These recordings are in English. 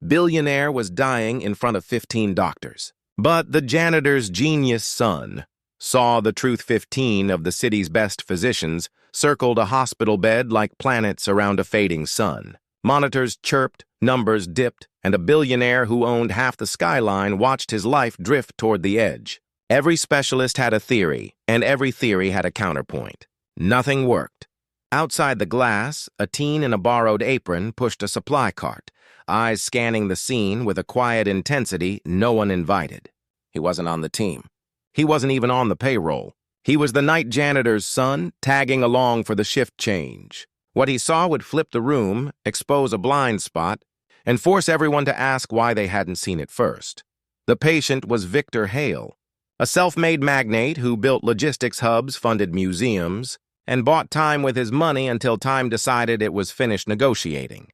Billionaire was dying in front of 15 doctors. But the janitor's genius son saw the truth. 15 of the city's best physicians circled a hospital bed like planets around a fading sun. Monitors chirped, numbers dipped, and a billionaire who owned half the skyline watched his life drift toward the edge. Every specialist had a theory, and every theory had a counterpoint. Nothing worked. Outside the glass, a teen in a borrowed apron pushed a supply cart, eyes scanning the scene with a quiet intensity no one invited. He wasn't on the team. He wasn't even on the payroll. He was the night janitor's son, tagging along for the shift change. What he saw would flip the room, expose a blind spot, and force everyone to ask why they hadn't seen it first. The patient was Victor Hale, a self-made magnate who built logistics hubs, funded museums, and bought time with his money until time decided it was finished negotiating.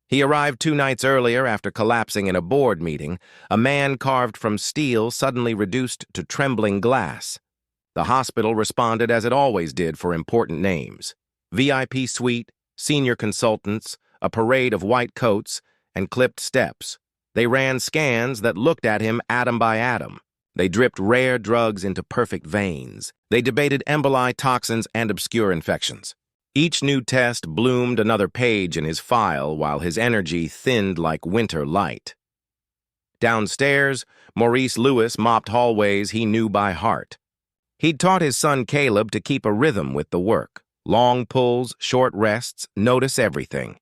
He arrived 2 nights earlier after collapsing in a board meeting, a man carved from steel suddenly reduced to trembling glass. The hospital responded as it always did for important names. VIP suite, senior consultants, a parade of white coats, and clipped steps. They ran scans that looked at him atom by atom. They dripped rare drugs into perfect veins. They debated emboli, toxins, and obscure infections. Each new test bloomed another page in his file while his energy thinned like winter light. Downstairs, Maurice Lewis mopped hallways he knew by heart. He'd taught his son Caleb to keep a rhythm with the work. Long pulls, short rests, notice everything.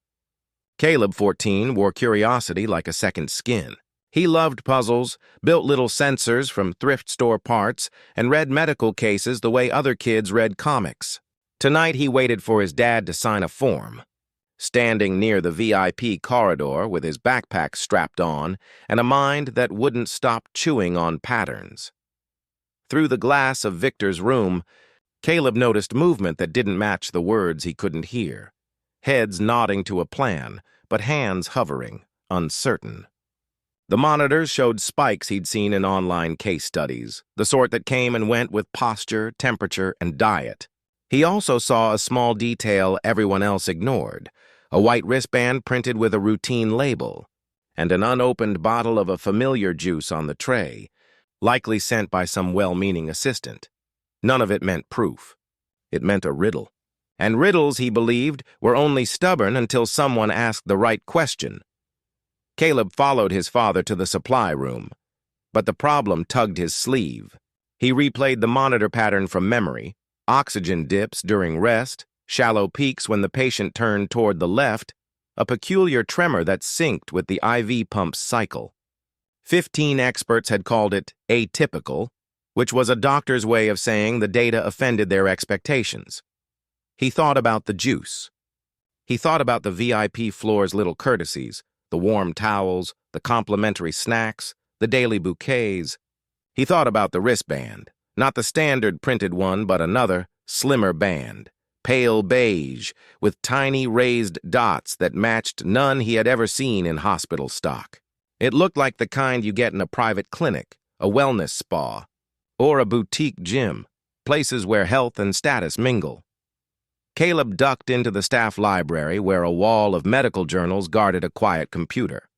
Caleb, 14, wore curiosity like a second skin. He loved puzzles, built little sensors from thrift store parts, and read medical cases the way other kids read comics. Tonight he waited for his dad to sign a form. Standing near the VIP corridor with his backpack strapped on and a mind that wouldn't stop chewing on patterns. Through the glass of Victor's room, Caleb noticed movement that didn't match the words he couldn't hear. Heads nodding to a plan, but hands hovering, uncertain. The monitors showed spikes he'd seen in online case studies, the sort that came and went with posture, temperature, and diet. He also saw a small detail everyone else ignored, a white wristband printed with a routine label, and an unopened bottle of a familiar juice on the tray, likely sent by some well-meaning assistant. None of it meant proof. It meant a riddle. And riddles, he believed, were only stubborn until someone asked the right question. Caleb followed his father to the supply room, but the problem tugged his sleeve. He replayed the monitor pattern from memory: oxygen dips during rest, shallow peaks when the patient turned toward the left, a peculiar tremor that synced with the IV pump's cycle. 15 experts had called it atypical, which was a doctor's way of saying the data offended their expectations. He thought about the juice. He thought about the VIP floor's little courtesies, the warm towels, the complimentary snacks, the daily bouquets. He thought about the wristband. Not the standard printed one, but another, slimmer band, pale beige, with tiny raised dots that matched none he had ever seen in hospital stock. It looked like the kind you get in a private clinic, a wellness spa, or a boutique gym, places where health and status mingle. Caleb ducked into the staff library where a wall of medical journals guarded a quiet computer.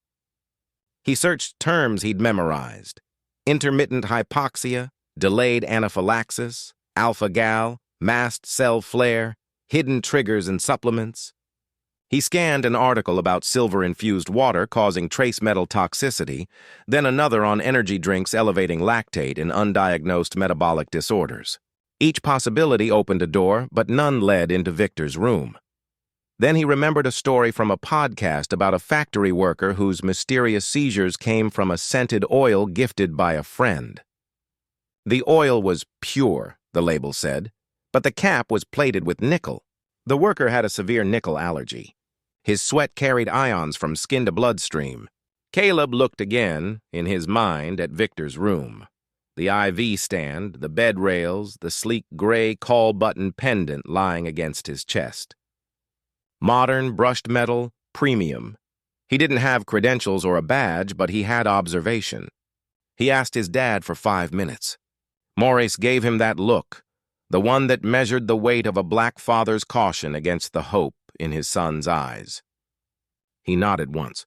He searched terms he'd memorized: intermittent hypoxia, delayed anaphylaxis, alpha-gal, mast cell flare, hidden triggers and supplements. He scanned an article about silver-infused water causing trace metal toxicity, then another on energy drinks elevating lactate in undiagnosed metabolic disorders. Each possibility opened a door, but none led into Victor's room. Then he remembered a story from a podcast about a factory worker whose mysterious seizures came from a scented oil gifted by a friend. The oil was pure, the label said, but the cap was plated with nickel. The worker had a severe nickel allergy. His sweat carried ions from skin to bloodstream. Caleb looked again, in his mind, at Victor's room. The IV stand, the bed rails, the sleek gray call-button pendant lying against his chest. Modern, brushed metal, premium. He didn't have credentials or a badge, but he had observation. He asked his dad for 5 minutes. Maurice gave him that look, the one that measured the weight of a black father's caution against the hope in his son's eyes. He nodded once.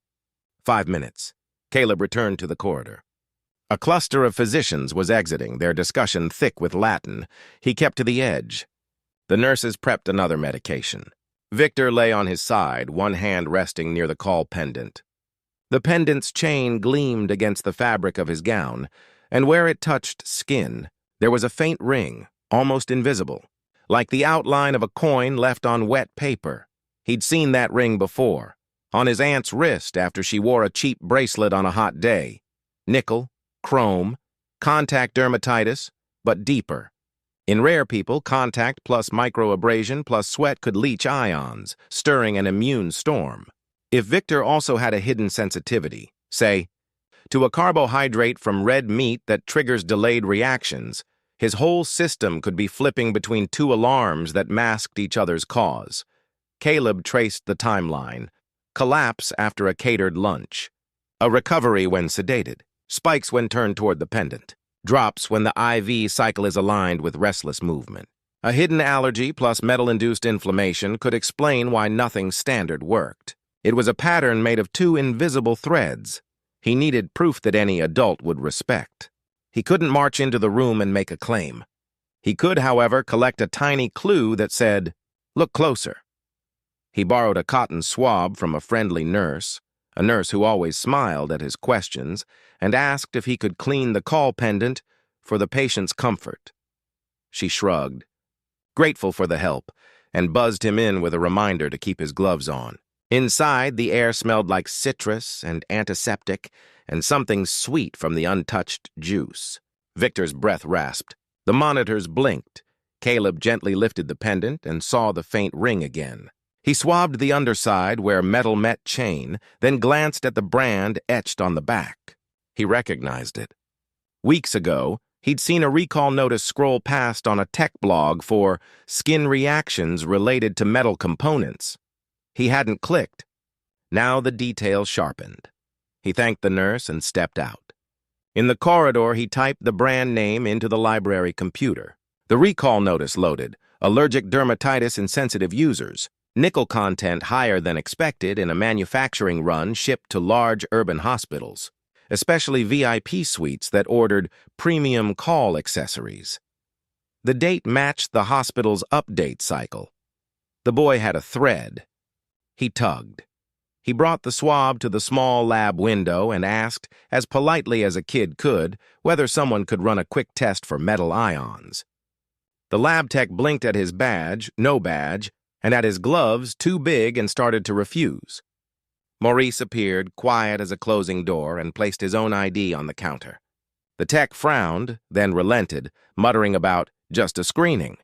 5 minutes. Caleb returned to the corridor. A cluster of physicians was exiting, their discussion thick with Latin. He kept to the edge. The nurses prepped another medication. Victor lay on his side, one hand resting near the call pendant. The pendant's chain gleamed against the fabric of his gown, and where it touched skin, there was a faint ring, almost invisible, like the outline of a coin left on wet paper. He'd seen that ring before, on his aunt's wrist after she wore a cheap bracelet on a hot day. Nickel, chrome, contact dermatitis, but deeper. In rare people, contact plus microabrasion plus sweat could leach ions, stirring an immune storm. If Victor also had a hidden sensitivity, say, to a carbohydrate from red meat that triggers delayed reactions, his whole system could be flipping between two alarms that masked each other's cause. Caleb traced the timeline. Collapse after a catered lunch. A recovery when sedated. Spikes when turned toward the pendant. Drops when the IV cycle is aligned with restless movement. A hidden allergy plus metal-induced inflammation could explain why nothing standard worked. It was a pattern made of two invisible threads. He needed proof that any adult would respect. He couldn't march into the room and make a claim. He could, however, collect a tiny clue that said, "Look closer." He borrowed a cotton swab from a friendly nurse, a nurse who always smiled at his questions, and asked if he could clean the call pendant for the patient's comfort. She shrugged, grateful for the help, and buzzed him in with a reminder to keep his gloves on. Inside, the air smelled like citrus and antiseptic and something sweet from the untouched juice. Victor's breath rasped. The monitors blinked. Caleb gently lifted the pendant and saw the faint ring again. He swabbed the underside where metal met chain, then glanced at the brand etched on the back. He recognized it. Weeks ago, he'd seen a recall notice scroll past on a tech blog for skin reactions related to metal components. He hadn't clicked. Now the details sharpened. He thanked the nurse and stepped out. In the corridor, he typed the brand name into the library computer. The recall notice loaded. Allergic dermatitis in sensitive users. Nickel content higher than expected in a manufacturing run shipped to large urban hospitals, especially VIP suites that ordered premium call accessories. The date matched the hospital's update cycle. The boy had a thread. He tugged. He brought the swab to the small lab window and asked, as politely as a kid could, whether someone could run a quick test for metal ions. The lab tech blinked at his badge, no badge, and at his gloves, too big, and started to refuse. Maurice appeared, quiet as a closing door, and placed his own ID on the counter. The tech frowned, then relented, muttering about just a screening.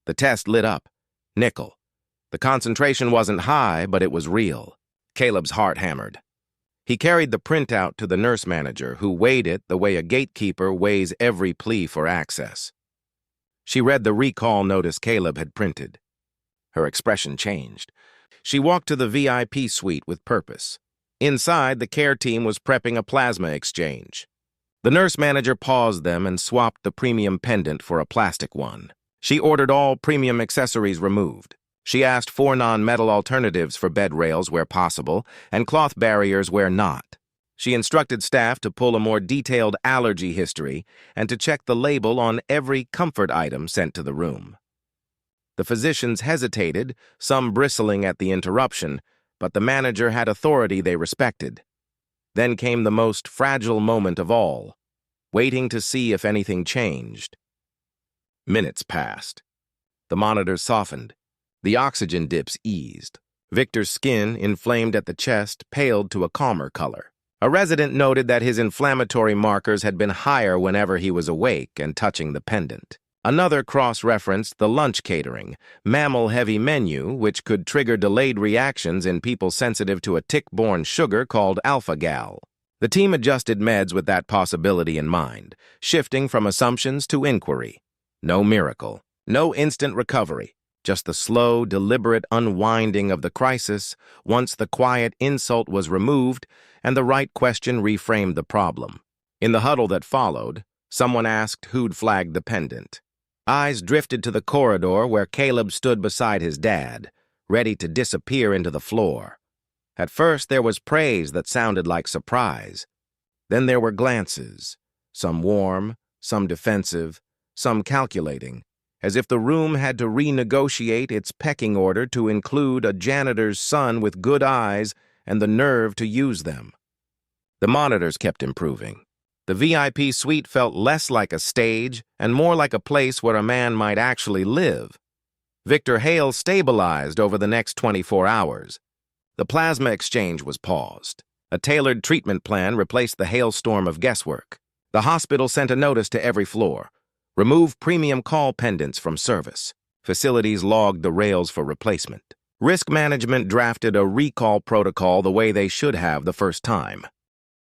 The test lit up. Nickel. The concentration wasn't high, but it was real. Caleb's heart hammered. He carried the printout to the nurse manager, who weighed it the way a gatekeeper weighs every plea for access. She read the recall notice Caleb had printed. Her expression changed. She walked to the VIP suite with purpose. Inside, the care team was prepping a plasma exchange. The nurse manager paused them and swapped the premium pendant for a plastic one. She ordered all premium accessories removed. She asked for non-metal alternatives for bed rails where possible and cloth barriers where not. She instructed staff to pull a more detailed allergy history and to check the label on every comfort item sent to the room. The physicians hesitated, some bristling at the interruption, but the manager had authority they respected. Then came the most fragile moment of all, waiting to see if anything changed. Minutes passed. The monitors softened. The oxygen dips eased. Victor's skin, inflamed at the chest, paled to a calmer color. A resident noted that his inflammatory markers had been higher whenever he was awake and touching the pendant. Another cross-referenced the lunch catering, mammal-heavy menu, which could trigger delayed reactions in people sensitive to a tick-borne sugar called alpha-gal. The team adjusted meds with that possibility in mind, shifting from assumptions to inquiry. No miracle, no instant recovery, just the slow, deliberate unwinding of the crisis once the quiet insult was removed and the right question reframed the problem. In the huddle that followed, someone asked who'd flagged the pendant. Eyes drifted to the corridor where Caleb stood beside his dad, ready to disappear into the floor. At first, there was praise that sounded like surprise. Then there were glances, some warm, some defensive, some calculating, as if the room had to renegotiate its pecking order to include a janitor's son with good eyes and the nerve to use them. The monitors kept improving. The VIP suite felt less like a stage and more like a place where a man might actually live. Victor Hale stabilized over the next 24 hours. The plasma exchange was paused. A tailored treatment plan replaced the hailstorm of guesswork. The hospital sent a notice to every floor. Remove premium call pendants from service. Facilities logged the rails for replacement. Risk management drafted a recall protocol the way they should have the first time.